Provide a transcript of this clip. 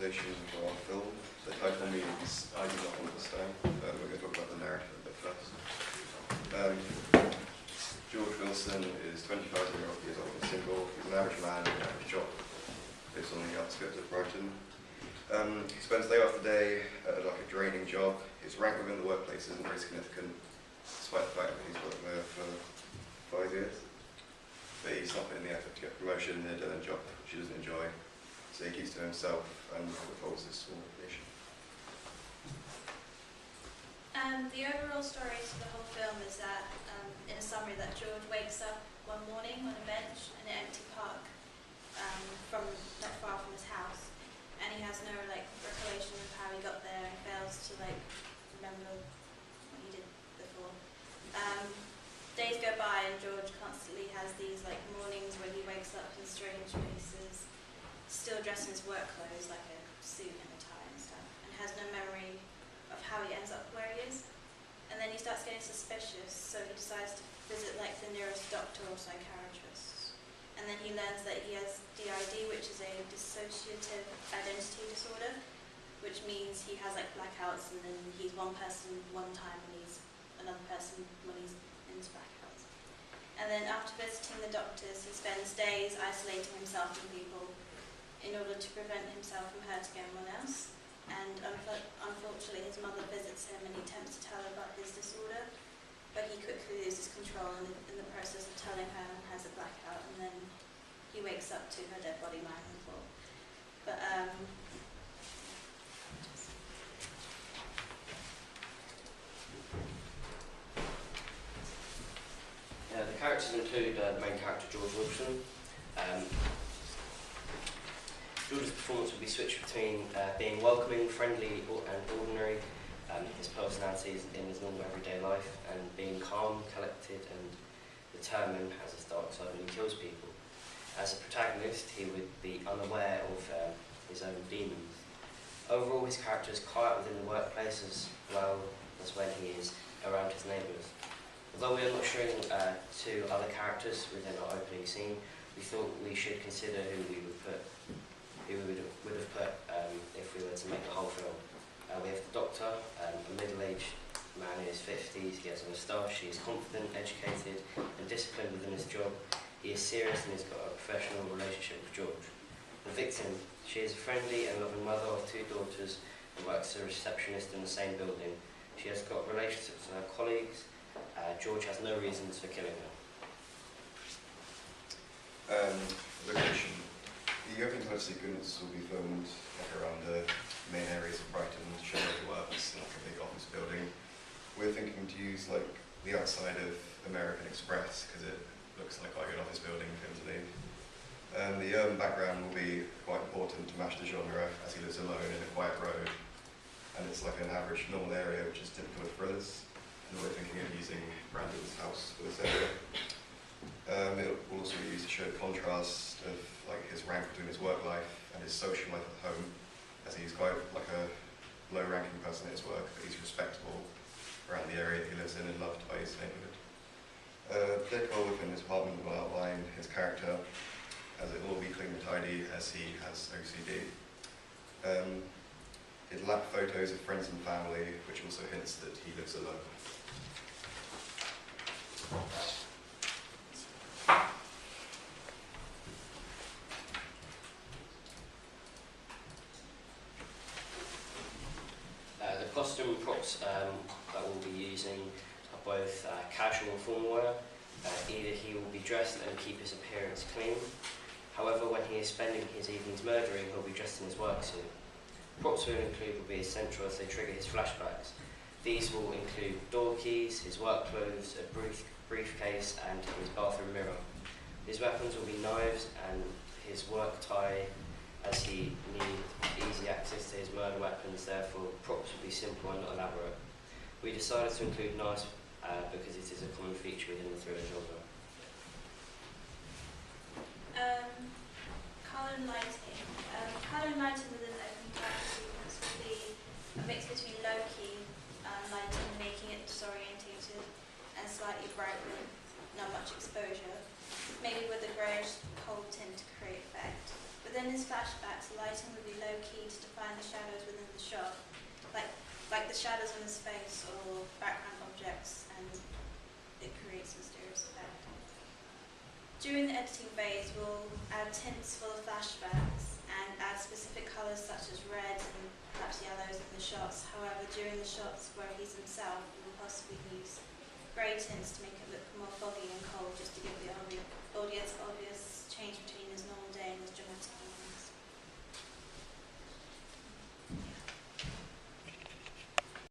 inspiration for our film. The title means I do not understand. We're going to talk about the narrative a bit first. George Wilson is 25 years old and single. He's an average man with an average job. Lives on the outskirts of Brighton. He spends day after day at like a draining job. His rank within the workplace isn't very significant, despite the fact that he's worked there for 5 years. But he's not putting the effort to get promotion in a job which he doesn't enjoy. So he keeps to himself and withholds this small nation. The overall story to the whole film is that, in a summary, that George wakes up one morning on a bench in an empty park from not far from his house, and he has no recollection of how he got there and fails to remember what he did before. Days go by and George constantly has these mornings where he wakes up in strange places, still dressed in his work clothes, like a suit and a tie and stuff, and has no memory of how he ends up where he is. And then he starts getting suspicious, so he decides to visit the nearest doctor or psychiatrist. And then he learns that he has DID, which is a dissociative identity disorder, which means he has blackouts, and then he's one person one time and he's another person when he's in his blackouts. And then after visiting the doctors, he spends days isolating himself from people in order to prevent himself from hurting anyone else. And unfortunately his mother visits him and he attempts to tell her about his disorder, but he quickly loses control in the process of telling her and has a blackout, and then he wakes up to her dead body lying on the floor. But the characters include the main character George Wilson. George's performance will be switched between being welcoming, friendly and ordinary, his personalities in his normal everyday life, and being calm, collected and determined as his dark side when he kills people. As a protagonist, he would be unaware of his own demons. Overall, his character is quiet within the workplace as well as when he is around his neighbours. Although we are not showing two other characters within our opening scene, we thought we should consider who we would have put if we were to make the whole film. We have the Doctor, a middle-aged man in his 50s. He has a moustache. He is confident, educated and disciplined within his job. He is serious and has got a professional relationship with George. The victim, she is a friendly and loving mother of 2 daughters and works as a receptionist in the same building. She has got relationships with her colleagues. George has no reasons for killing her. Location. The opening title sequence will be filmed around the main areas of Brighton, Sherwood Works, in a big office building. We're thinking to use the outside of American Express because it looks like quite a good office building for him to leave. The urban background will be quite important to match the genre as he lives alone in a quiet road, and it's like an average normal area which is typical of thrillers. And we're thinking of using Brandon's house for this area. It will also be used to show the contrast of his rank between his work life and his social life at home, as he's quite a low-ranking person at his work, but he's respectable around the area he lives in and loved by his neighbourhood. Decor within his apartment will outline his character, as it will be clean and tidy as he has OCD. It'll lack photos of friends and family, which also hints that he lives alone. The costume and props that we'll be using are both casual and formal wear. Either he will be dressed and keep his appearance clean. However, when he is spending his evenings murdering, he'll be dressed in his work suit. Props we'll include will be essential as they trigger his flashbacks. These will include door keys, his work clothes, a briefcase and his bathroom mirror. His weapons will be knives and his work tie, as he needs easy access to his murder weapons. Therefore props will be simple and not elaborate. We decided to include knives because it is a common feature within the thriller genre. Colour and lighting. Colour and lighting within the opening title sequence will be a mix between low-key lighting, making it disorientated, and slightly bright with not much exposure, maybe with a greyish cold tint to create effect. Within his flashback, flashbacks, lighting would be low key to define the shadows within the shot, like the shadows on his face or background objects, and it creates a mysterious effect. During the editing phase, we'll add tints for the flashbacks and add specific colours such as red and perhaps yellows in the shots. However, during the shots where he's himself, we will possibly use grey tints to make it look more foggy and cold, just to give the overall